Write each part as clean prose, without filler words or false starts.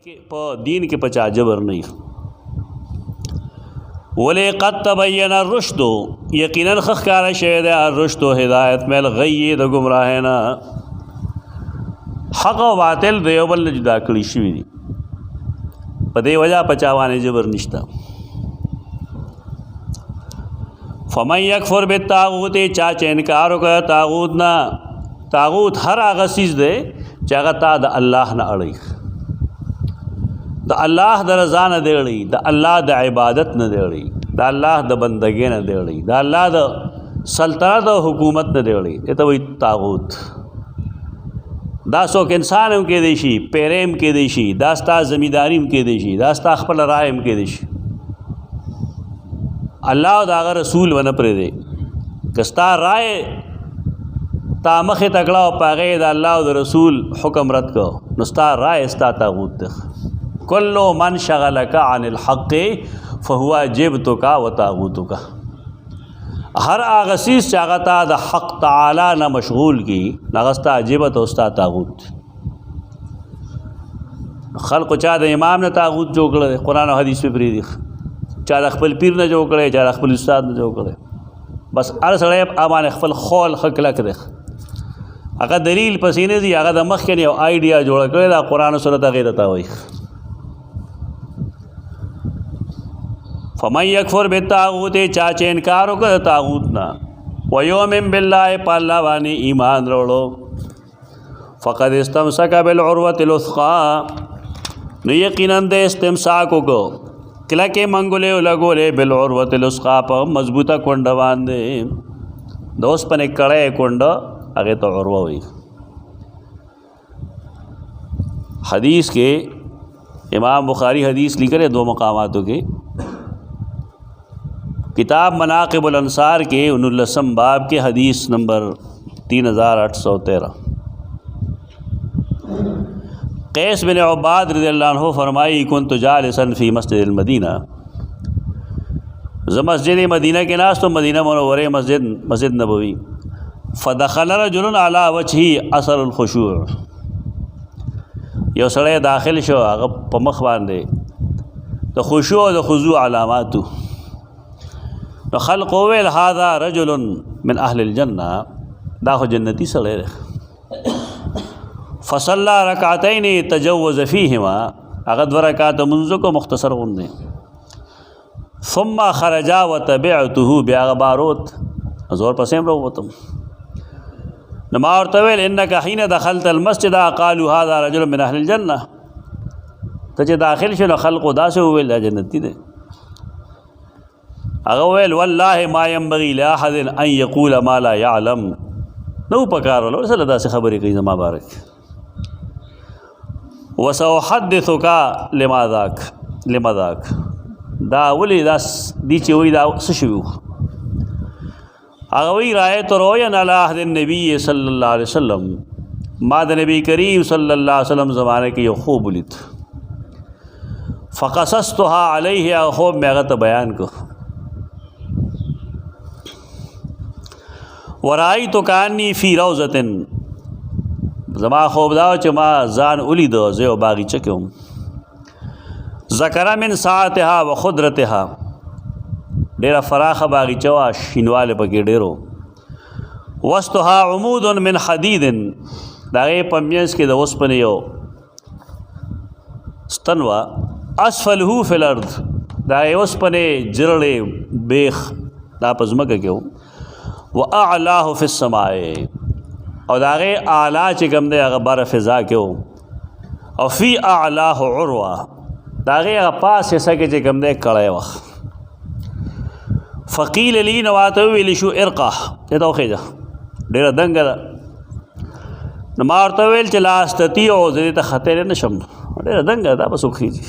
په دین کې پچا جبر نه ولی قد تبین الرشد یقینا خخکار شوی دی الرشد هدایت مل غی د گمراه نه حق او باطل د یو بل جدا کړی شوی دی په دې وجہ پچاوانه جبر نشتا فمن یکفر بالطاغوت چا چې انکار وکړ طاغوت نه طاغوت هر هغه چیز دی چې هغه تا د الله نه اړي د الله د رضا نه دی اړي د الله د عبادت نه دی اړي د الله د بندګۍ نه دی اړي د الله د سلطنت او حکومت نه دی اړي ته وایي طاغوت دا څوک انسان هم کېدی شي پیری هم کېدی شي دا ستا زمینداري هم کېدی شي دا ستا خپل رایه هم کېدی شي الله او د هغه رسول ونه پرېږدي که ستا رایه تا مخې ته کړه او په هغې د الله او د رسول حکم رد کړه نو ستا رایه ستا طاغوت دی کل من شغلک عن الحق فهو جبتک و طاغوتک هر هغه چیز چې هغه تا د حق تعالی نه مشغول کی هغه ستا جبت او ستا طاغوت خلقو چا د امام نه طاغوت جوړ کړی قرآن او حدیث پې پرېږدي چا د خپل پیر نه جوړ کړی چا د خپل استاد نه جوړ کړی بس هر سړی باندې خپل خول ښه کلک دی هغه دلیل پسې نه ځي هغه د مخکې نه یو آیډیا جوړه کړې ده قرآن او سنت هغې ته تا وایي فمن یکفر بالطاغوت چا چې انکار وکړ د طاغوت نه ویؤمن بالله په الله باندې ایمان راوړو فقد استمسک بالعروة الوثقی نو یقینا د استمساک وکړو کلکې منګولې ولګولې بالعروة الوثقی په مضبوطه کونډه باندې د اوسپنې کړی کونډه هغې ته عروه وایي حدیث کې امام بخاری حدیث لیکلی دو مقاماتو کې کتاب مناقب الانصار کے 19 باب کے حدیث نمبر 3813 قیس بن عباد رضی اللہ عنہ فرمائی کنت جالسا فی مسجد المدینہ مسجد مدینہ کے ناس تو مدینہ منورہ مسجد نبوی فدخل رجل علی وجهه اثر الخشوع یو سړی داخل شو هغه په مخ باندې د خشوع او د خضوع علاماتو نو خلق ویل هذا رجل من اهل الجنه دا خو جنتی سړی دی فصلى رکعتین تجوز فیهما هغه 2 رکعات منځ کو مختصر غوندې ثم خرجا وتبعته بیا باروت زور پسې وروتم نو ما ورته ویل انک حين دخلت المسجد قالوا هذا رجل من اهل الجنه ته چې داخل شنو خلقو داسې ویل دا جنتی دی هغه ویل والله ما ينبغي لاحد ان يقول ما لا يعلم نو پکارو له سره داسې خبرې کوي زما بارک وسأحدثك لما ذاك دا ولی دا دی چې وی دا څه شو هغه وی رایت رؤیا علی عهد النبی صلی الله علیه وسلم ما د نبی کریم صلی الله علیه وسلم زمانه کې یو خوب ولید فقصصتها علیه خوب مې هغه ته بیان کو ورایت کانی فی روضه زما خوب دا چې ما ځان ولید زه یو باغچه کې وم ذکر من ساعتها و خضرتها ډیره فراخه باغچه وه شینواله پکې ډیرو وسطها عمود من حدید د هغې په منځ کې د اوسپنې یو ستن وه اسفله فی الارض د هغې اوسپنې جرړې بیخ دا په ځمکه کې و واعلاه فی السماء او د هغې اعلی چې کوم دی هغه بره فضا کې و او فی اعلاه عروه د هغې هغه پاس حصه کې چې کوم دی کړی وه فقیل لی نو واته وویل شو ارقه دې ته وخېږه ډېره دنګه ده نو ما ورته وویل چې لا استطیع زه دې ته ختلی نه شم ډېره دنګه ده دا به څوک خېږي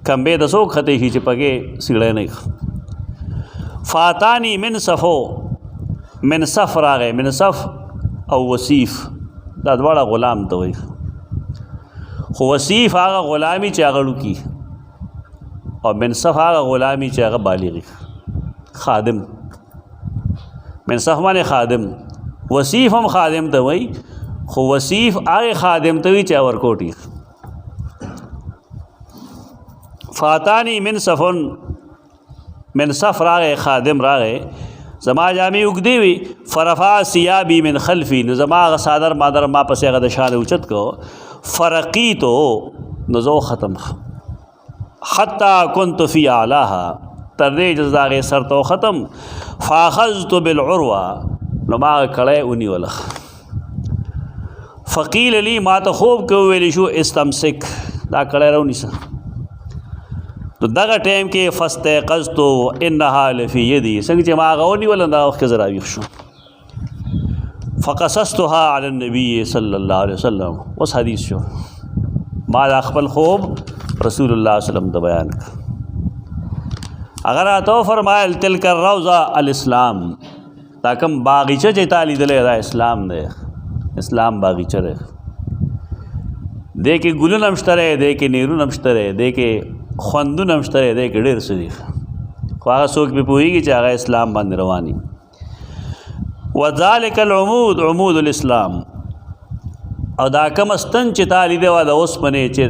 کمبې ته څوک ختې شي چې پکې سیړی نه فاتانی من صف راغی من صف او وصیف دا دواړه غلام ته وایي خو وصیف هغه غلامي چې هغه ړوکي او من صف هغه غلامي چې هغه بالغي خادم من صف باندې خادم وصیف هم خادم ته وایي خو وصیف هغه خادم ته وایي چې ورکوټي فاتانی من صفن من صف راغې خادم راغې زما جامې اوږدې وي فرفع ثيابي من خلفي نو زما هغه صادر مادر ما پسې هغه د شانه اوچت کو فرقیتو نو زه ختم حتی كنت في اعلاها تر دې چې د هغې سر ته ختم فاخذت بالعروه نو ما کړی ونیوله فقیل لی ما ته خوب کې وویل شو استمسک دا کړی راونیسه تو دغه ټایم کې فاستيقظتو انها لفي يدي څنګه چې ما هغه ونیوله دا وخت کې زه راویښ شوم فقصصتها على النبي صلی الله علیه وسلم اوس حدیث شو ما دا خپل خوب رسول الله صلی الله علیه وسلم ته بیان کړ اگر راته فرمایل تلک الروضه الاسلام دا کوم باغیچه چې تا لیدلی دا اسلام دی اسلام باغیچه دی دې کې ګلونه هم شته دی دې کې نیرونه هم شته دی دې کې خوندونه هم شته دی دې کې ډېر څه دي خو هغه څوک پې پوهېږي چې هغه اسلام باندې رواني وذلک العمود عمود الاسلام او دا کوم ستن چې تا لیدی وه د اوسپنې چې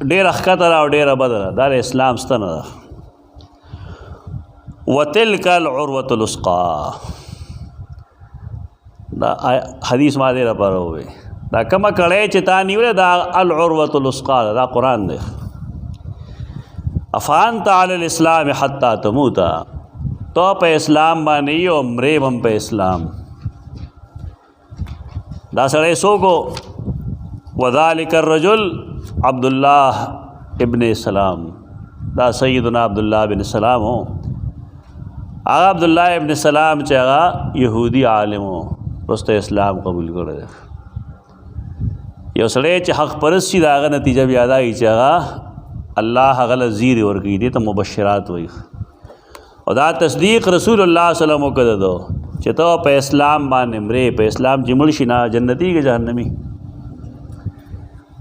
ډېره ښکته ده او ډېره بده ده دا د اسلام ستنه ده وتلک العروة الوثقی دا حدیث ما دې لپاره ووی دا کومه کړی چې تا نیولې دا العروة الوثقی دا قرآن دی افانت علی الاسلام حتی تموتا تو په اسلام باندې یو مرې هم په اسلام دا سړی څوک وذلک الرجل عبدالله ابن سلام دا سیدنا عبدالله ابن سلام ہو هغه عبدالله ابن سلام چې هغه یهودي عالم و وروسته اسلام قبول کړی یو سړی چې حق پرست شي د هغه نتیجه بیا دا وي چې هغه الله هغه له زیری ورکوي دې ته مبشرات وایي او دا تصدیق رسول الله صلی الله علیه وسلم وکړه دو چې ته په اسلام باندې مرې په اسلام چې مړ شي نه جنتي که جهنمي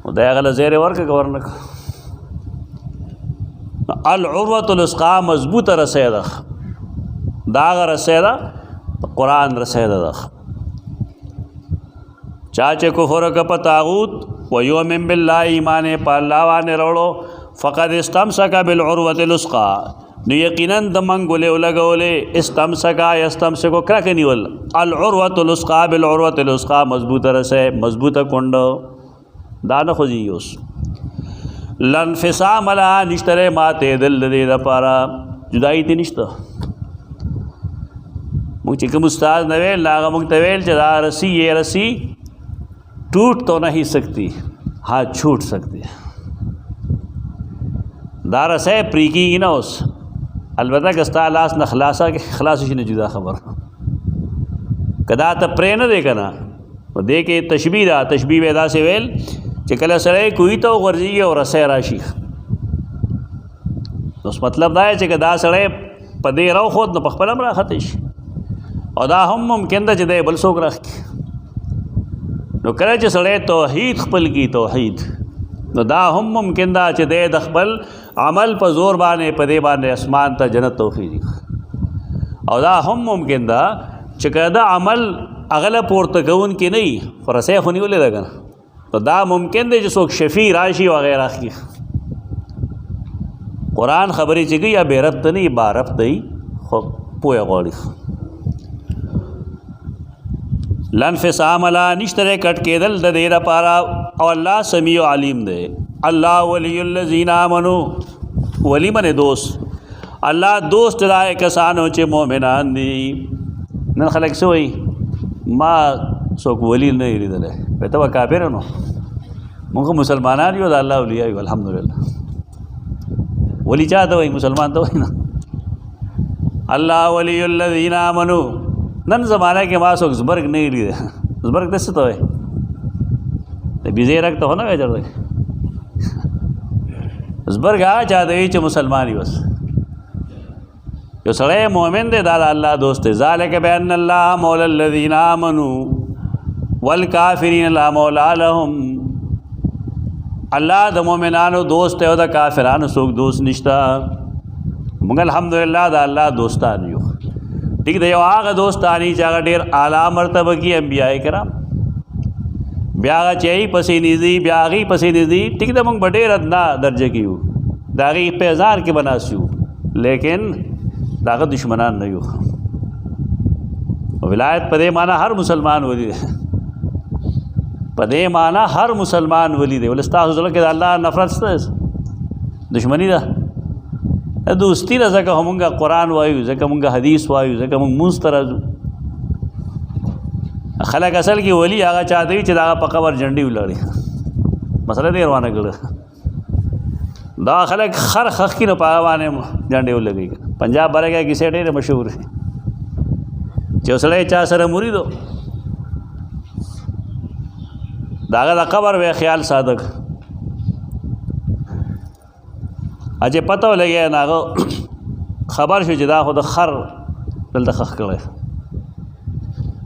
او دا هغه له زیری ورکړه که ورنه العروة الوثقی مضبوطه رسی ده دا هغه رسی ده قرآن رسی ده چا چې کفر وکړه په طاغوت ویؤمن بالله ایمان په الله باندې راوړو فقد استمسک بالعروة الوثقی نو یقینا د منګولې ولګولې استمسکا یستمسکو کرکه نیول العروة الوثقی بالعروة الوثقی مضبوطه رسی مضبوطه کونډه دا نه خوځي اوس لانفصام لها نشتره ماته دل دې دپاره جدایي ته نشته موږ چې کوم استاد نه ویل هغه موږ ته ویل چې دا رسی یہ رسی ٹوٹ تو نہیں سکتی ہاں چھوٹ سکتی دا رسی پرې کېږي نه اوس البته که ستا لاس نه خلاص شي نه جدا خبر که دا ته پرې نه دی که نه نو دې کې تشبیه ده تشبیه به داسې ویل چې کله سړی کوهي ته وغورځېږي او رسی راشي اوس مطلب دا دی چې که دا سړی په دې راوخوت نو په خپله هم راختی شي او دا هم ممکن ده چې دی بل څوک راکړي نو کله چې سړی توحید خپل کی توحید نو دا هم ممکن ده چې دی د خپل عمل په زور باندې په دې باندې اسمان ته جنت توخیږي او دا هم ممکن ده چې که دا عمل هغه له پورته کوونکی نه وي خو رسی خو نیولې ده که نه نو دا ممکن دی چې څوک شفیع راشي او هغه راخلي قرآن خبرې چې کوي یا بې ربطه نه وي با ربطه وي خو پوهه غواړي لانفصام لا نشتره کټ کېدل د دې لپاره او الله سمیع علیم دی الله ولی الذین آمنو ولی من دوست الله دوست دای کسانو چې مؤمنان دي نن خلک څه وایي ما څوک ولی نه لیدلی وایي ته به کافر نو موږ مسلمانان یو د الله اولیاء یو الحمدلله ولی چا ته وایي مسلمان ته وایي نه الله ولی الذین آمنو نن زمانه کې ما څوک زبرګ نه لیده زبرګ داسې ته وایي د بیزې رګ ته خو نه وایي چېرته زبرګ هغه چا ته وایي چې مسلمان وي بس یو سړی مؤمن دی دا د الله دوست دی ذلک بان الله مولا الذین آمنوا والکافرین لا مولا لهم الله د مؤمنانو دوست دی او د کافرانو څوک دوست نشته موږ الحمدلله د الله دوستان یو ٹھیک دی یو هغه دوستانی چې هغه ډېر اعلی مرتبه کې انبیاء کرام بیا هغه چې یې پسې نږدې بیا هغې پسې نږدې ټیک ده موږ به ډېر ادنا درجه کې یو داغي پیزار کې بناسیو لیکن داغه دشمنان نه یو. ولایت په دې معنا هر مسلمان ولی دی، په دې معنا هر مسلمان ولی دی. ولستاسو زړه کې د الله نفرت شته، دشمنی ده، دوستی ده. ځکه همونږه قرآن وایو، ځکه مونږه حدیث وایو، ځکه مونږ مونځ ته راځو. خلک اصل کې ولی هغه چاته وي چې د هغه په قبر جنډې ولاړې. مسله دې روانه کړه. دا خلک خر خخ کې نه په هغه باندې جنډې ولګوي. پنجاب برګه کیسې ډېرې مشهور دي چې اوس سړی چا سره مرید و، د هغه د قبر وی خیال صادق اجه پته ولګي نه هغه خبر شو چې دا خو د خر دلته خخ کړی.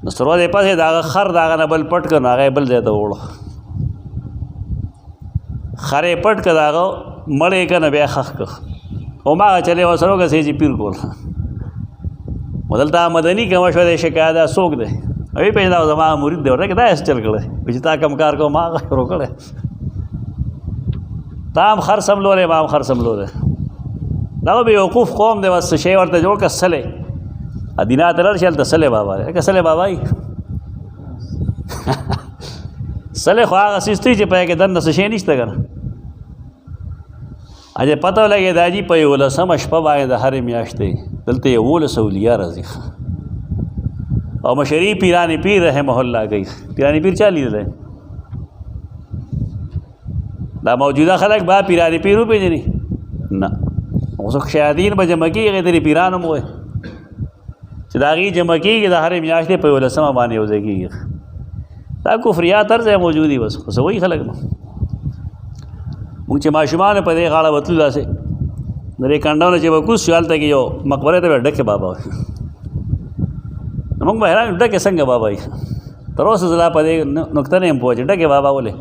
نو سره دې پاسې د هغه خر د هغه نه بل پټ کړ، هغه بل ځای ته وړو. خر یې پټ کړ، د هغه مړ یې که نه بیا خخ کړ. هماغه چلې ورسره وکړه چې پیر کول. دلته مدني کومه شوه د شکایت دا څوک دی؟ وی پیدا زما مرید دی، ورته دا یې چل کړی چې تا کم کار کوم ما هغه شروع کړی. تا هم خر سملولی ما هم خر سملولی. دغه بېوقوف قوم دی، بس شی ورته جوړ کړه سلی ادینا ته لاړ شي هلته سلی بابا دی. لکه سلی بابا یي سلی خو هغه څیز دی چې په هغې کې دنده څه شی نشته که نه. اجه پته ولګي دا جي په 11مه شپه باندې د هرې میاشتې دلته 11 اولیاء راځي او مشري پیران پیر رحمه الله کوي. پیران پیر چا لیدلی؟ دا موجوده خلک با پیران پیر وپېژني نه. اوس شیاطین به جمع کېږي، هغې ته پیران هم وایي چې د هغې جمع کېږي د هرې میاشتې په 11مه باندې یو ځای کېږي. دا کفریات هر ځای موجود دي، بس خو څه وایي خلک نو. مونږ چې ماشومان په دې غاړه وتلو داسې د دې کنډو نه چې به کوز شو هلته کې یو مقبرې ته به ډکې بابا وایي. نو مونږ به حیران ډکې څنګه بابا وایي؟ تر اوسه زه لا په دې نقطه نه یم پوه چې ډکې بابا ولې؟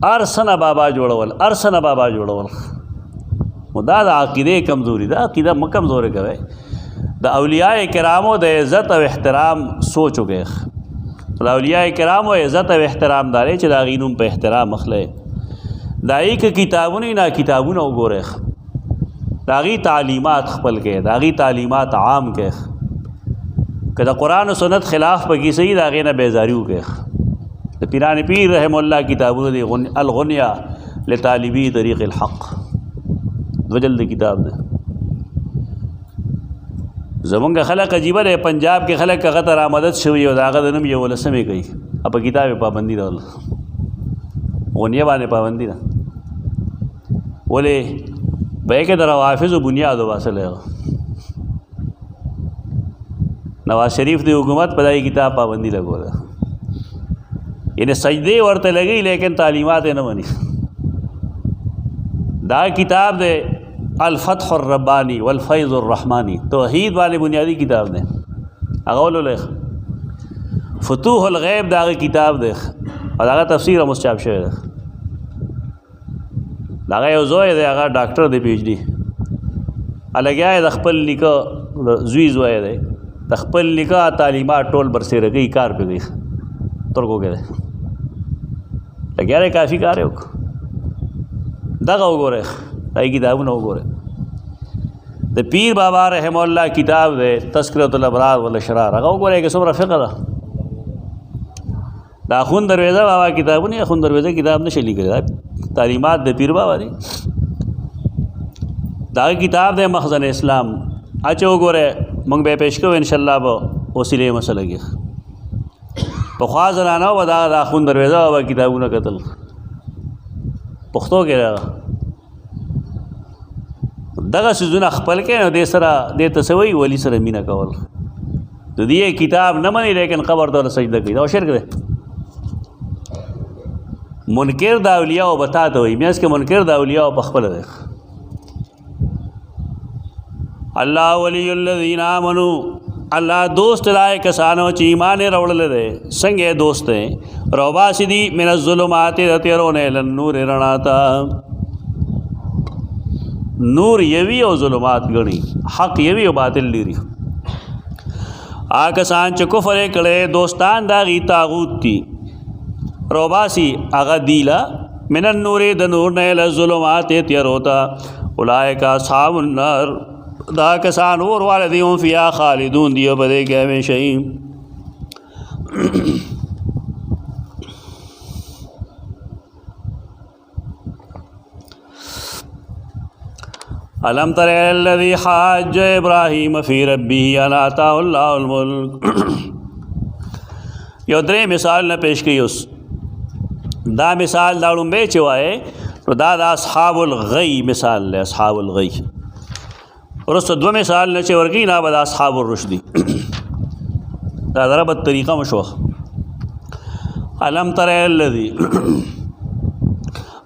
هر څه نه بابا جوړول، هر څه نه بابا جوړول. نو دا د عقیدې کمزوري ده. عقیده مه کمزورې کوئ. د اولیاء کرامو د عزت او احترام سوچ وکړئ. د اولیاء کرامو عزت او احترام داري چې د هغې نوم په احترام اخلئ. د هغې که کتابونه نه کتابونه وګورئ، د هغې تعلیمات خپل کړئ، د هغې تعلیمات عام کړئ. که د قرآن و سنت خلاف پکې صحیح د هغې نه بیزاري وکړئ. د پیران پیر رحم الله کتابونه دي، الغنیه لطالبی طریق الحق، 2 جلد کتاب دی. زمونږ خلک عجیبه دی، پنجاب کې خلک هغه ته رامدد شوي او د هغه د نوم 11مې کوي. په کتاب یې پابندي ده، غنیه باندې پابندي ده. ولې به یې کې د روافظو بنیاد وباسلی. نواز شریف د حکومت په دغې کتاب پابندي لګوله، یعنی سجدې ورته لګوي لیکن تعلیمات یې نه مني. دا کتاب دی الفتح الربانی والفیض الرحمانی، توحید باندې بنیادی کتاب دی. هغه ولولئ. فتوح الغیب د هغې کتاب دی او د هغه تفسیر هم اوس چاپ شوی دی. د هغه یو زوی دی، هغه ډاکټر دی PhD. لګیا یې د خپل نیکه زوی زوی دی، د خپل نیکه تعلیمات ټول برسېره کوي، کار پې کوي ترکو کې دی. لګیا دی، کافي کار یې وکړو. دغه وګورئ، دغې کتابونه وګورئ. د پیر بابا رحمه الله کتاب دی تذکرة الابرار والاشرار، هغه وګورئ که څومره فقه ده. د اخون درویزه بابا کتابونه، اخون درویزه کتاب نشي لیکلی، تعلیمات د پیر بابا دي. دا کتاب دی مخزن اسلام، اچه وګورئ. موږ به یې پیش کوو انشاءالله به وسیلې مسله کې. پخوا زنانو به د اخون درویزه بابا کتابونه کتل، پښتو کې دغه څیزونه خپل کړئ. نو دې سره دې ته څه وایي؟ ولي سره مینه کول. د دې کتاب نه مني لیکن قبر ته سجده کوي، دا شرک دی. منکر د اولیاء او بتا ته وایي، میاس کې منکر د اولیاء او په خپل دی. الله ولی الذین آمنوا، الله دوست لای کسانو چې ایمان یې راوړلی دی. څنګه دوست دی؟ روباسي دي من الظلمات، د تیرونه الی النور، رڼا ته. نور یوی او ظلمات ګڼي، حق یوی او باطل لري. هغه کسان چې کفر یې کړی دوستان د هغې طاغوت دي. روباسي هغه دیله मिनन नूरी द नूर ने ज़ुलुमात तैयारो था उलाइका अस्हाबुन नार दा कसान और वाले दियों फिया खालिदून दियो बदे के हमेशा ही। अलम तरल्लज़ी हाज्ज इब्राहीम फ़ी रब्बिही अन आताहुल्लाहुल मुल्क। यो द्रे मिसाल न पेश कई उस दा मिसाल दाड़ूं बे चवाए तो दा अस्हाबुल गई मिसाल ले अस्हाबुल गई और उस दो मिसाल न चवर की ना बदा अस्हाबुर रुश्दी दा ज़रा बद तरीक़ा मशो। अलम तरल्लज़ी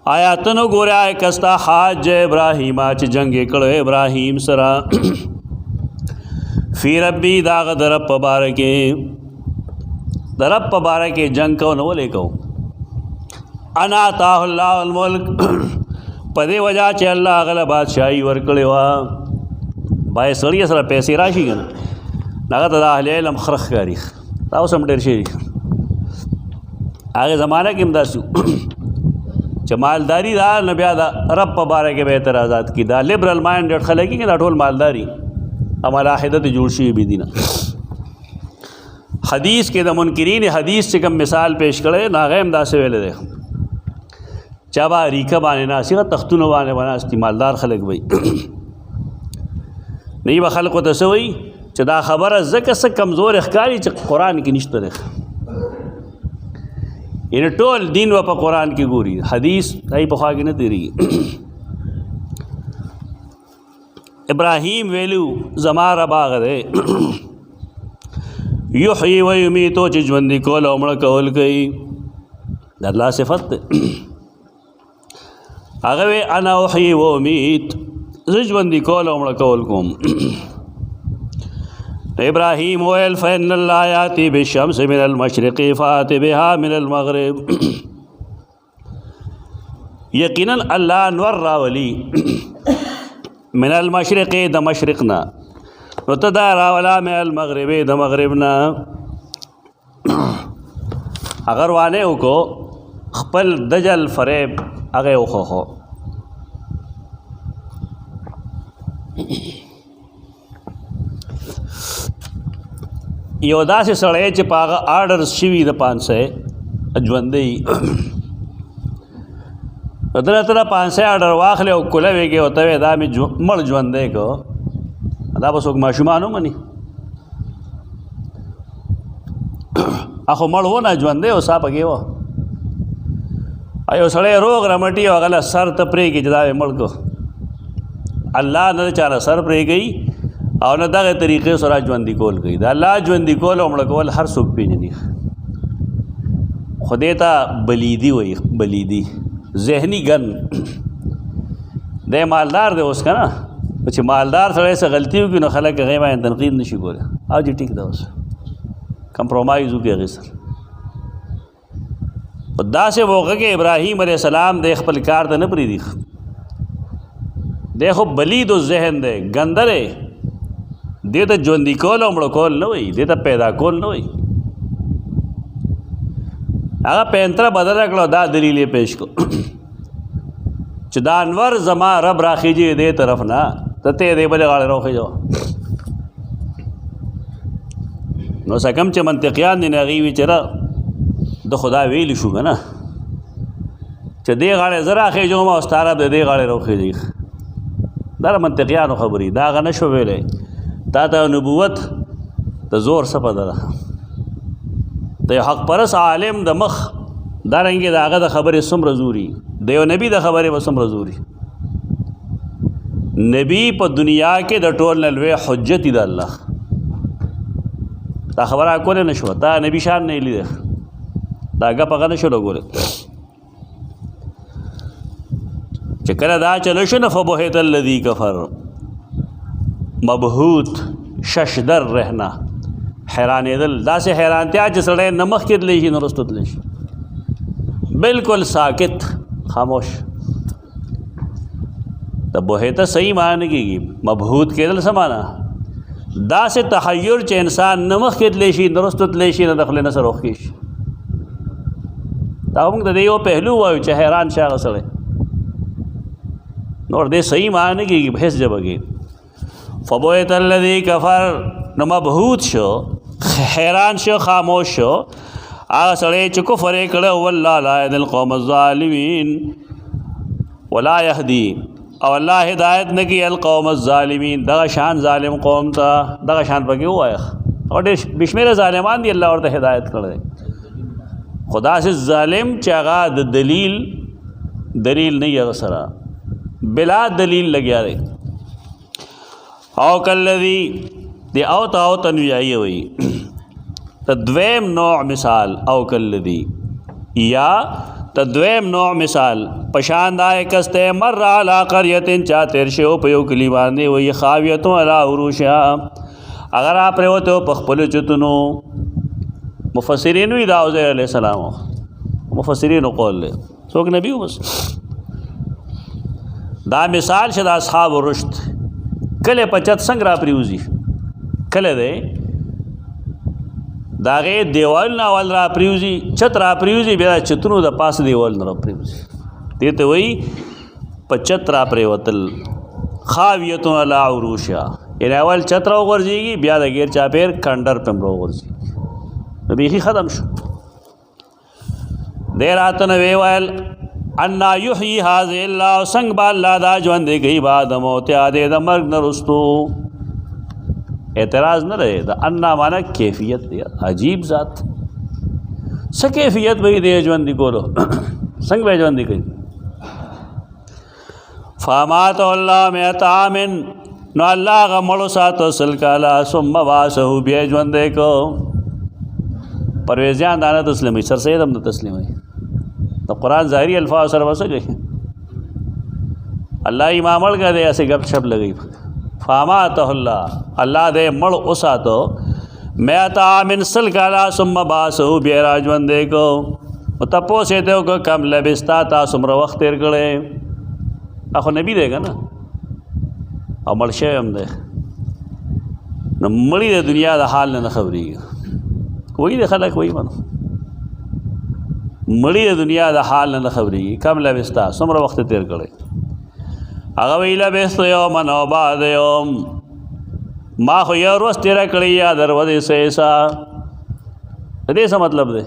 आया तनो गोरे आए कस्ता हाज इब्राहीम च जंगे कड़ो इब्राहीम सरा फ़ी रब्बी दाग दरप बारके दरप बारके जंग को न बोले कहो अना ताहुल्लाहुल मुल्क पदे वजह चे अल्लाह अगला बादशाही वर्कड़े वा भाई सड़िया सरा पैसे राशि गन नगत अहले इल्म खरख कारी ताऊ समडेर शेरी आगे ज़माना की इमदासू मालदारी दा न बिया दा रब बारे के बेहतर आज़ाद की दा लिबरल माइंडेड खलकी के ढोल मालदारी हमारा हिदत जुड़शी भी दीना हदीस के द मुनकिरीन हदीस से कम मिसाल पेश करे नागैम दा से वेले देख चाबा रीका बाने नासिका तख्तुन बाने बनास्ती मालदार खलक भाई नहीं बखल को तसवई चदा खबर ज़क से कमज़ोर अखकारी च कुरान की निश्तर इन टोल दीन व कुरान की गोरी हदीस आई पखा की न तेरी। इब्राहीम वेलू ज़मारा बाग दे युहयी व युमीतो चिजवंदी कोल उमड़ कौल कई अल्लाह सिफत अगवे अना उहयी व उमीत चिजवंदी कोल उमड़ कौल कोम। इब्राहीम वैल फ़ैन्नल्लाह याती बिशम्स मिनल मशरिक़ि फ़ाति बिहा मिनल मग़रिब। यकीनन अल्लाह अनवर रावली मिनल मशरिक़ि द मशरिक़ना वतदा रावला मिनल मग़रिबि द मग़रिबना। अगर वाने को खपल दजल फरेब अगे खो योदा से सड़े च पागा आर्डर शिवी द 500 अजवंदे तरह तरह 500 आर्डर वाखले कुले वे के होता है दा में मड़ जवंदे को अदा बस माशुमानो मनी आखो मड़ हो ना जवंदे हो साप अगे वो आयो सड़े रोग रमटी अगला सर तपरे की जदावे मड़ को अल्लाह न चारा सर परे गई और न दगे तरीक़े से राजवंदी कोल गई अल्लाह जवंदी कोल उमड़ कोल हर सुख पेजनी खुदेता बलीदी वही बलीदी जहनी गन दे मालदार दे उसका ना कुछ मालदार थोड़े से गलती होगी न खलक के गैमा तनकीद नहीं बोले आओ जी ठीक था उस कंप्रोमाइज़ हो गया सर खुदा से मौक़े के इब्राहीम अलैहिस्सलाम देख पलकार तो न परी दिख देखो बलीद जहन दे गंदरे दे तो जवंदी कोल उमड़ कोल न वही दे तो पैदा कोल न वही अगर पैंतरा बदल रखलो दा दलील पेश को चदानवर जमा रब राखी जी दे तरफ ना तते दे बले गाड़े रोके जाओ नो सकम च मंतिकियान ने नगीवी चरा द खुदा वेली शुगा ना च दे गाड़े ज़रा खे जो मा उस्तारा दे गाड़े रोके जी दारा मंतिकियान खबरी दागा नशो वेले ताता नबूवत द जोर सपदा तो हक परस आलिम द मख दारेंगे दागा द खबर सुम रजूरी देव नबी द खबर वसम रजूरी नबी पर दुनिया के द टोल नलवे हुज्जत द अल्लाह ता खबर को ने नशो ता नबी शान नहीं ली देख दागा पका नशो लोगोरे चक्कर दा चलो शो न फबोहित अल्लज़ी कफर मबहूत शशदर रहना हैरान दिल दा से हैरान त्या जसड़े नमक के लेशी नरस्तुत लेशी बिल्कुल साकित खामोश तब बोहेता सही मान की मबहूत के दिल समाना दा से तहय्युर च इंसान नमक के लेशी नरस्तुत लेशी न दखले न सरोखीश دا موږ د دې یو پهلو وایو چې حیران شي هغه سړی نور دې صحیح معنی کېږي په هیڅ ژبه کې فبوئت الذي کفر نو مبهوت شو حیران شو خاموش شو هغه سړی چې کفر یې کړی والله لا یهدی القوم الظالمین ولا یهدی او الله هدایت نه کوي القوم الظالمین دغه شان ظالم قوم ته دغه شان پکې ووایه او ډېر بشمیره ظالمان دي الله ورته هدایت کړی خدا سے ظالم چې هغه د دلیل نه یې هغه سره بلا دلیل لګیا دی او کلذي دی او تنویعی وي تدویم نوع مثال او کلذي یا تدویم نوع مثال پشان دائے کستے مر علی قریتن چا تیرشو پیو کلی باندې وی خاویتو علی عروشها اگر آپ رہوتے ہو پخپل چتنو مفسرین وی دا عزیر علیہ السلام مفسرین قول لے سوک نبیو بس دا مثال شد اصحاب رشد کلے پچت سنگ را پریوزی کلے دے داغه دیوال نه اول را پریوزی چت را پریوزی بیا چتونو د پاس دیوال نه را پریوزی دې ته وای په چت را پریوتل خاویتون علی عروشها ان اول چت را ورځيږي بیا د غیر چاپیر کندر پم را ورځي نو بیخي ختم شو دې رات نه ویل ان یحیی هذه الله څنګه با الله دا ژوند دی بعد موت یادې د مرګ نه رستو اعتراض نہ رہے دا انا مانا کیفیت دیا عجیب ذات سا کیفیت بھئی دے جواندی کولو سنگ بے جواندی کئی فامات اللہ میت آمن نو اللہ غمڑو ساتو سلکالا سم باسہو بے جواندے کو پرویزیان دانا تسلیمی سر سیدم دا تسلیمی تو قرآن ظاہری الفاظ سر بسا گئی اللہ امام اڑ گا دے ایسے گپ شپ لگئی فاماتہ اللہ دے مڑ اساتو میتا من سل کالا سم باسہو بیرا جوندے کو تپو سے تو کو کم لبستا تا سمر وقت تیر کرے اخو نبی دے گا نا او مڑ شیم دے نو مڑی دے دنیا دا حال نہ خبری وہی دے خلق وہی منو مڑی دے دنیا دا حال نہ خبری کم لبستا سمر وقت تیر کرے اغوی لبست یومن او بعد یوم ما خو یو روز تیرا کړی یا دروازې سیسا دې څه مطلب دی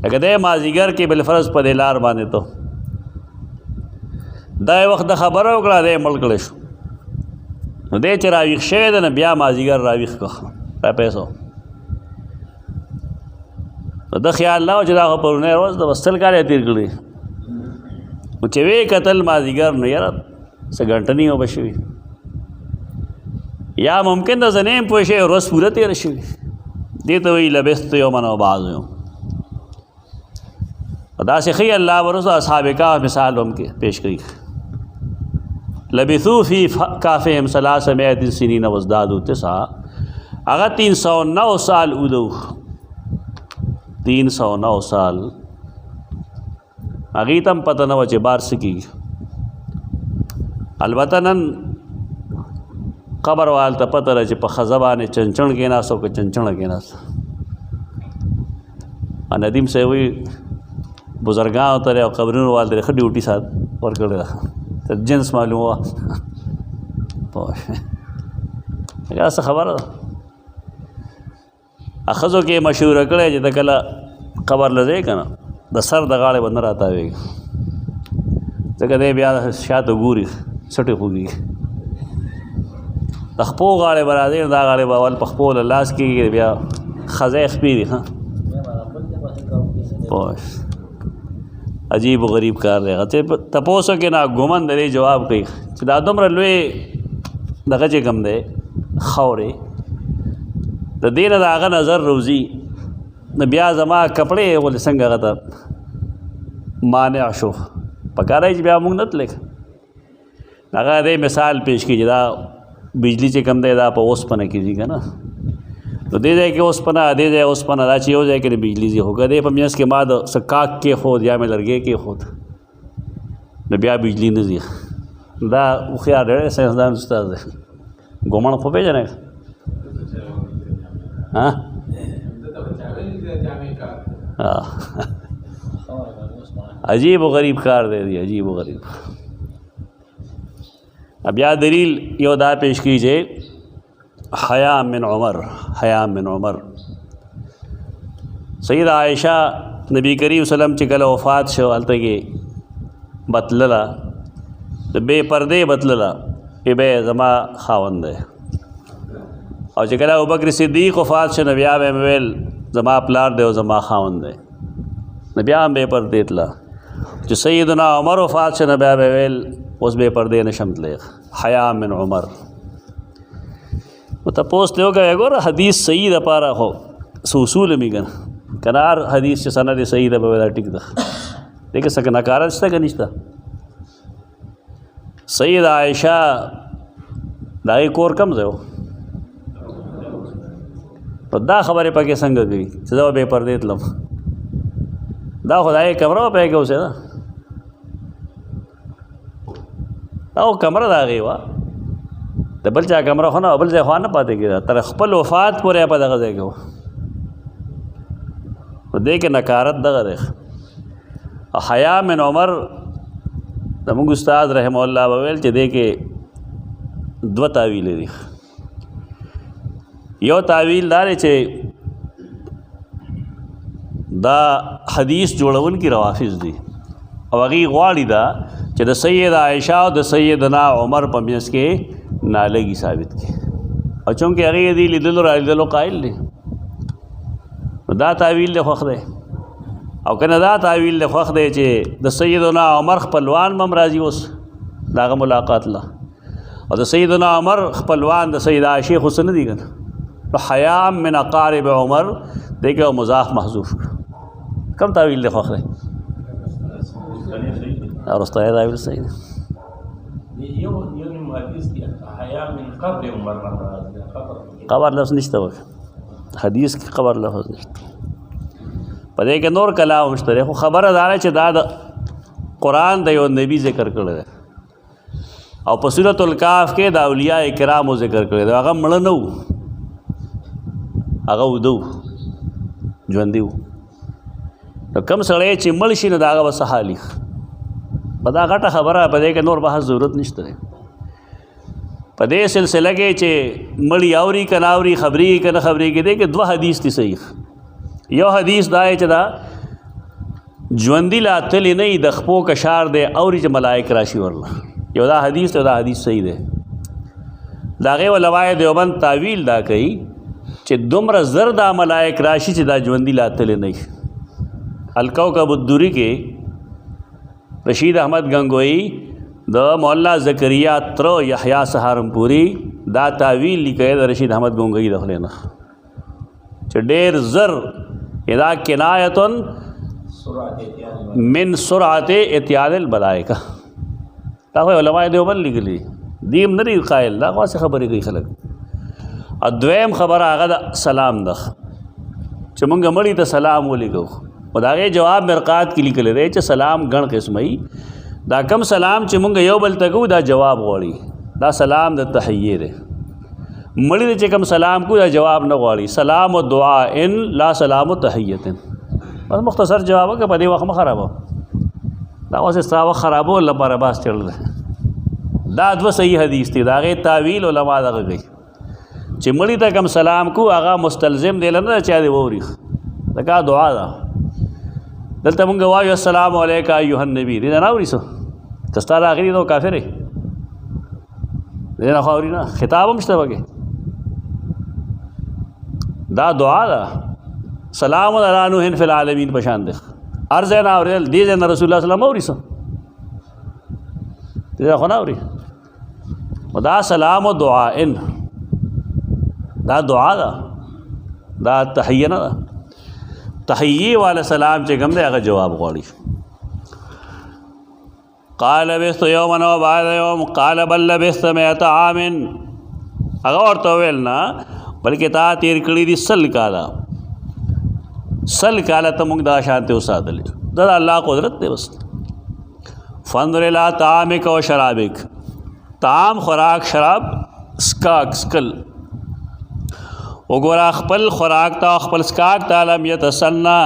لکه دې مازیګر کې بالفرض په دې لار باندې ته دا وخت د خبره وکړه دې مړ کړی شو نو دې چې راویښ شوی دی نه بیا مازیګر راویښ کړه را پیسو نو د خیال نه و چې دا خو پرونی روز د بستل کال یې تیر کړی چې وی قتل مازیګر نو یاره څه ګنټه نیمه به شوي یا ممکن د زنیم پوه شوی ورځ پوره تېره شوي دې ته وایي لبست یومن او بعض یوم داسې ښیي الله ورسو اصحاب کهف مثال هم کې پیش کړي لبثوا فی کهفهم 300 سنین وازدادوا تسعا هغه 309 سال اودو 309 سال هغې ته هم پته نه وه چې بار څه کېږي البته نن قبر وال ته پته ده چې په ښځه باندې چنچڼ کېناست او که چنچڼه کېناست ندیم صاحب وایي بزرګانو ته او قبرونو وال ته ښه ډیوټي سات ورکړې ده ته جنس معلوم وه پوه دا څه خبره ده ښځو کې مشهوره کړی چې ته کله قبر له ځې که نه د سر د غاړې به نه راتاوېږي ځکه دی بیا شاته ګوري سټې خوږي د خپو غاړې به راځي دا غاړې به اول په خپو له لاس کېږي بیا ښځی خپې دي ښه پوه عجیب و غریب کار دی هغه تپوسو کې نه ګومن د دې جواب کوي چې دا دومره لوی دغه چې کوم دی خاورې د دې نه د هغه نظر روزي نو بیا زما کپړې ولې څنګه هغه ته مانع شو پکاره چې بیا موږ نه تللی هغه دې مثال پیش کړي چې دا بجلی چې کوم دی دا په اوسپنه کې ځي که نه نو دې ځای کې اوسپنه دې ځای اوسپنه دا چې یو ځای کې بجلی ځي خو که دې په منځ کې ما د څه کاک کېښود یا مې لرګی کېښود نو بیا بجلی نه ځي دا هوښیار ډېر ساینسدان استاد دی ګومڼ خو پېژنې عجیب و غریب کار دی عجیب و غریب. اب یا دلیل یو دا پیش کیجئے حیا من عمر. حیا من عمر سید عائشہ نبی کریم وسلم چې کله وفات شو هلته کې بتلله د بې پردې بتلله به زما خاوند دی. او چې کله ابوبکر صدیق وفات شو نو بیا به مې ویل زما پلار دی او زما خاوند دی. نو بیا هم بې پردې تله. چې سیدنا عمر وفات شو نو بیا به ویل اوس بې پردې نشم تلی. حیا من عمر. نو تپوس ته وکړه ګوره حدیث صحیح دپاره خو څه اصول مې که نه که نه هر حدیث چې سند صحیح ده به دا ټیک ده دې کې څه نکارت شته که نشته. سید عائشہ د هغې کور کم ځای و نو دا خبرې پکې څنګه کوي چې زه به بې پردې تلم. دا خو د هغې کمره وه پکې اوسېده دا خو کمره د هغې وه د بل چا کمره خو نه بل ځای خوا نه پاتې کېده تر خپل وفات پورې په دغه ځای کې و. نو دې کې نکارت دغه دی. حیا من عمر زموږ استاد رحمه الله به ویل چې دې کې دوه تاویل دي. یو تاویل دا دی چې دا حدیث جوړونکي روافض دي او هغوی غواړي دا چې د سید عائشہ او د سیدنا عمر په منځ کې نالګي ثابت کړي او چونکې هغې دې لیدلو را لیدلو قایل دي نو دا تاویل دی خوښ دی. او که نه دا تاویل دی خوښ دی چې د سیدنا عمر خپلوان هم راځي اوس د هغه ملاقات له او د سیدنا عمر خپلوان د سیده عایشې خو څه نه دي که نه نو حیا من اقارب عمر دی کې مضاف محذوف کم تاویل دی خوښ دی وروسته یې تاویل صحیح دی. قبر لفظ نشته وکړه حدیث کې قبر لفظ نشته په دې کې نور کلام شته خو خبره دا ده چې دا د قرآن د یو نبي ذکر کړی دی او په سورۃ الکهف کې د اولیاء کرامو ذکر کړی دی. هغه مړه نه وو هغه وده وو ژوندي وو. نو کوم سړی چې مړ شي نو د هغه به څه حالي په دا غټه خبره په دې کې نور بحث ضرورت نشته دی. په دې سلسله کې چې مړی اوري که نه اوري خبرېږي که نه خبرېږي دی کې دوه حدیث دي صحیح. یو حدیث دا چې دا ژوندي لا تللی نه وي د خپو کشار دی اوري چې ملائک راشي ورله یو دا حدیث دی دا حدیث صحیح دی. د هغې علماء دیوبند تاویل دا کوي چې دومره زر دا ملائک راشي چې دا ژوندي لا تللی نه وي. الکوکب الدری کې رشید احمد گنگوئی د مولا زکریا تر یحییٰ سهارنپوري دا تاویل لیکلی د رشید احمد گنگوئی د خولې نه چې ډېر زر اذا کنایتن من سرعت اتیان الملائکه دا خو علماء دیوبند لیکلي دیم نه دي قایل دا خو هسې خبرې کوي خلک. دویم خبره هغه د سلام ده چې مونږ مړي ته سلام ولیکو او د هغې جواب مرقات کې لیکلی دی چې سلام ګڼ قسمه وي. دا کم سلام چې مونږ یو بل ته کوو دا جواب غواړي دا سلام د تحیې دی. مړي ته چې کم سلام کوو دا جواب نه غواړي. سلام و دعا ان لا سلام و تحیت بس مختصر جواب که په دې وخت مه خرابوه دا اوس ستا وخت خرابول لپاره باس چل دی. دا دوه صحیح حدیث دي د هغې تاویل علما دغه کوي چې مړي ته کم سلام کوو هغه مستلزم دی نه چا دې واوري دغه دعا ده. دلته مونږ وایو السلام علیک ایها النبي دې نه اوري څه ته ستا راغلي نو کافر یې دې نه خو اوري نه خطاب هم شته پکې دا دعا ده. سلام علی نوح فی العالمین په شان دی هر ځای نه اورېدل دې ځای نه رسول الله صلی الله علیه وسلم اوري څه دې خو نه اوري دا سلام و دعا ان دا دعا ده دا تحیه نه ده. تحیی والا سلام چې کوم دی هغه جواب غواړي. قال لبثت یوما و بعد یوم قال بل لبثت مئة عام هغه ورته ویل نه بلکې تا تیر کړي دي 100 کاله ته موږ دا شانتې وساتلې دا د الله قدرت دی. بس فانظر الی طعامک و شرابک طعام خوراک شراب سکاک سکل وګوره خپل خوراک ته خپل سکاک ته لم یتسنا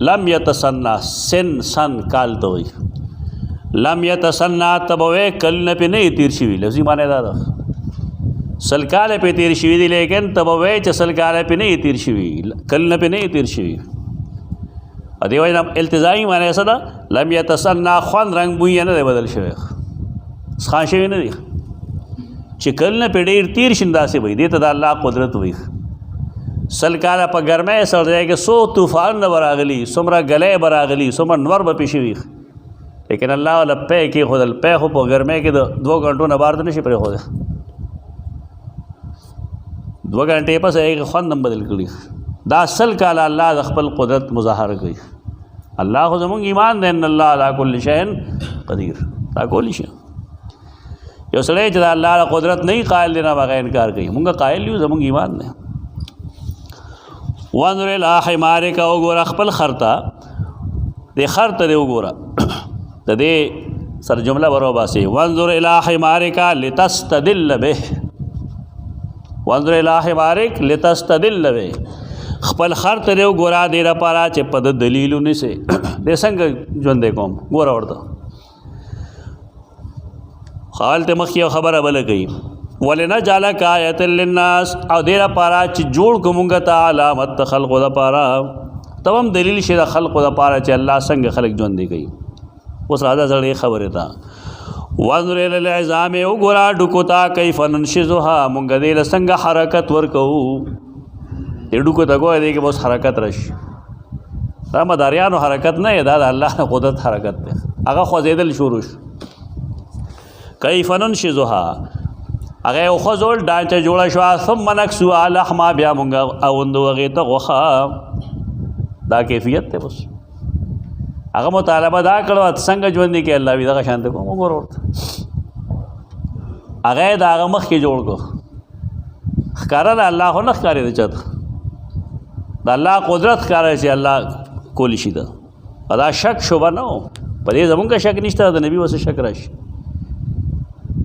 لم یتسنا سن سن کال ته وایي لم یتسنا ته به وایي کلونه پې نه تیر شوي لفظي معنی دا ده سل کاله پې تیر شوي دي لیکن ته به وایي چې سل کاله پې نه تیر شوي کلونه پې نه تیر شوي دې وجه نه التزامي معنی څه ده لم یتسنا خوند رنګ بوی نه دی بدل شوی څښان شوي نه دي چې کلونه پې ډېر تیر شي داسې وایي دې ته د الله قدرت وایي سل کاله په ګرمۍ سړی کې څو طوفانونه به راغلي څومره ګلی به راغلي څومره نور به پې شوي لیکن الله والا پی کېښودل پی خو په ګرمۍ کې د 2 غنټو نه بار ته نه شي پرېښودی 2 غنټې پس هغې خوند هم بدل کړي دا سل کاله الله د خپل قدرت مظاهره کوي الله خو زمونږ ایمان دی ان الله علی کل شیء قدیر دا کولی شي یو سړی چې د الله د قدرت نه قایل دی نه هغه انکار کوي مونږ قایل یو زمونږ ایمان دی وانظر الی حمارک وګوره خپل خر ته دې خر ته دې وګوره د دې سره جمله برو باسي وانظر الی حمارک لتستدل به وانظر الی حمارک لتستدل به خپل خر ته دې وګوره دې لپاره چې په دلیل ونیسې دې څنګه ژوند کوم ګوره ورته خال ته مخکې خبره بله کوي ولنجعلک آیة للناس او دې لپاره چې جوړ کړو موږ ته علامت د خلقو دپاره ته هم دلیل شي د خلقو دپاره چې الله څنګه خلق ژوندي کوي اوس راځه زړې خبرې ته وانظر الی العظام وګوره ډوکو ته کیف ننشزها موږ دې له څنګه حرکت ورکوو دې ډوکو ته ګوره دې کې به اوس حرکت راشي دا مداریانو حرکت نه دا د الله قدرت حرکت دی هغه خوځېدل شروع شو کیف ننشزها هغه وخوځول ډانچه جوړه شوه ثم نکسوها لحما بیا مونږ اوندو هغې ته غوښه دا کیفیت دی بس هغه مطالبه دا کړو څنګه ژوندي کې الله وي دغه شانته کوم وګوره ورته هغه یې د هغه مخکې جوړ کړو ښکاره د الله خو نه ښکارېده چاته د الله قدرت ښکاره چې الله کولی شي ده دا شک شبه نه و په دې زمونږ شک نشته د نبي وسه شک راشي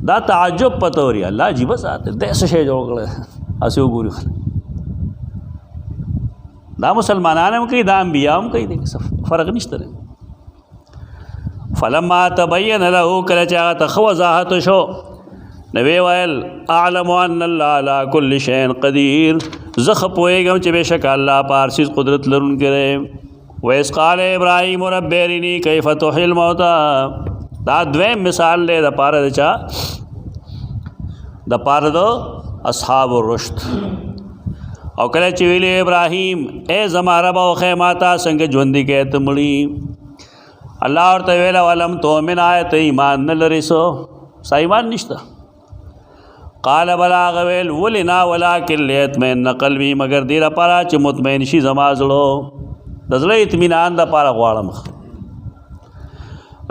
دا تعجب پتوري الله عجیب ذات دی څه شی جوړ کړی هسې وګوري خلک دا مسلمانان هم کوي دا انبیا هم کوي څه فرق نشته دی فلما تبین له کله چې هغه ته ښه وضاحت شو نو ویې ویل اعلم ان الله علی کل شیء قدیر زه ښه پوهېږم چې بېشکه الله په هر څیز قدرت لرونکی دی وإذ قال ابراهیم رب ارنی کیف تحیی الموتی دا دویم مثال دی د پاره د چا د پاره د اصحاب الرشد او کله چې ویلې ابراهیم ای زما رب وښیه ماته څنګه ژوندي کې ته مړي الله ورته ویله ولم تؤمن آیا ته ایمان نه لرې څه ایمان نشته قال بلا هغه ویل ولې نه ولکن لیطمئن قلبي مګر دې لپاره چې مطمئن شي زما زړه د زړه اطمینان دپاره غواړم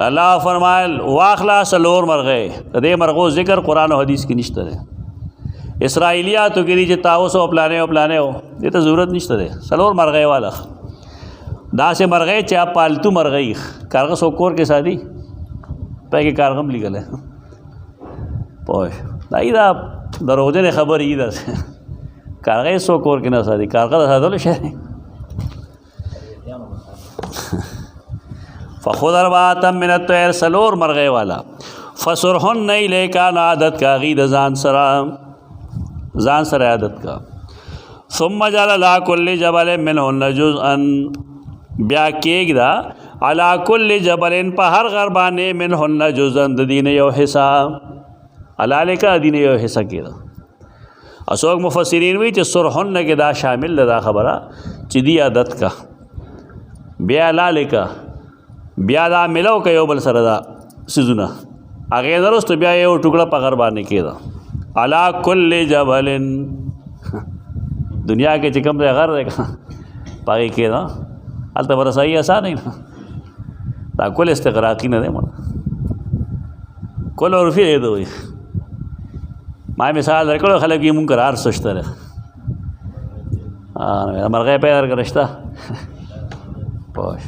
الله فرمایل واخلا سلور مرغې د دې مرغو ذکر قرآن او حدیث کې نشته دی اسرائیلیاتو کې دي چې تاوس او پلانې او دې ته ضرورت نشته دی سلور مرغې والا داسې مرغې چې پالتو مرغې کارغه څوک کور کې ساتي پای کې کارغه هم لیکلی پوه دا دروغجنې خبرې دي داسې کارغه څوک کور کې نه ساتي کارغه د ساتلو شی دی فخذ اربعة من الطير سلور مرغې والا فسرهن الیک عادت کا غي د ځان سره عادت کا ثم جعل على كل جبل منهن جزءا بیا کېږده على كل جبل په هر غر باندې منهن جزءا د دین یو حصہ علالک دین یو حصہ کېده اسوک مفسرین وی چې سرهن کې دا شامل ده دا خبره چې دی عادت کا بیا علالک بیا دا ملو که یو بل سره دا سیزونه هغې نه وروسته بیا یو ټوکړه په غر باندې کېده علا کل جبل دنیا کې چې کوم دی غر دی په هغې کېده هلته به رسایي اسانه نه دا کل استغراقي نه دی مړه کل عرفي دی وایي ما مثال درکړو خلک یې مونږ قرار څه شته دی مرغۍ پیدا درکړه شته پوه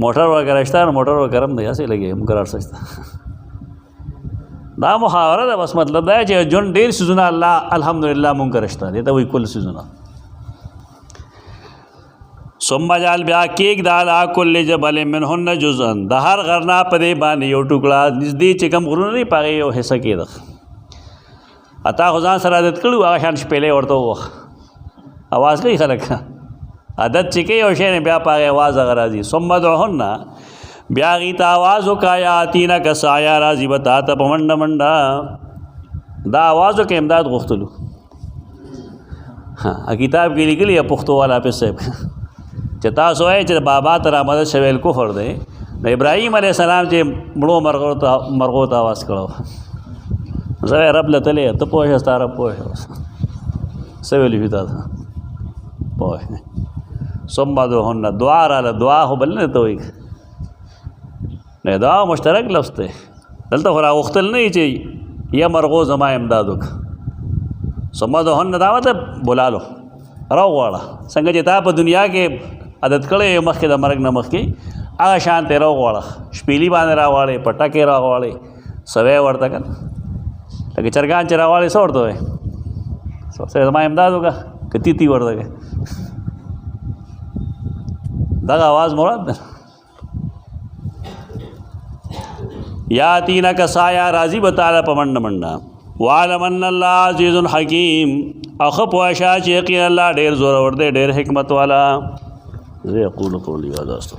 موټر وغیرہ شته نو موټر وغیرہ هم دی هسې لګي مقرر سجده دا محاوره ده بس مطلب دا چې جون ډېر سيزونه الله الحمدلله مونږ رشته دي ته وایي کل سيزونه ثم جعل بیا کېږده علی کل جبل منهن جزءا د هر غر نه په دې باندې یو ټوکړه نږدې چې کوم غرونه دي په هغې یو حصه کېده تا خو ځان سره عادت کړي هغه شان شپېلې ورته ووخه اواز کوي خلک عادت چې کوي یو شی نه بیا په هغې اواز هغه راځي ثم ادعهن بیا هغې ته آواز وکړه یاتینک سعیا راځي به تا ته په منډه منډه دا आवाज़ के इमदाद गुख्तलू हाँ किताब के लिखली है पुख्तो वाला पे से चता सोए च बाबा तरा मदद शवेल को फर दे न इब्राहिम अलैहिस्सलाम जे मड़ो मरगो आवाज़ करो सवे रब लतले तो पोश तारा पोश सवेल भी था पोश सोम्मा दो होना दुआ रहा दुआ हो बल्ले तो एक नहीं दुआ मुश्तरक लफ्ज़ थे दलता हो रहा उख्तल नहीं चाहिए या मरगो जमा इमदादुक सुम्मा दोहन दा मतलब बुला लो राव वाला संग जेता पे दुनिया के आदत कड़े मख के मरग न मख के आगा शांत राव वाला स्पीली बांध राव वाले पटाके राव वाले सवे वर्ता कर लगे चरगान चरा वाले सौर तो है सबसे जमा इमदाद होगा कितनी ती वर्ता के दागा आवाज़ मुराद यातीना कसाया राजी बताला पमंड मंडा वालमन अल्लाह अज़ीज़ुन हकीम अखप वाशा चेकी अल्लाह ढेर जोर वर दे ढेर हिकमत वाला। ज़े अक़ूलु क़ौली हज़ा।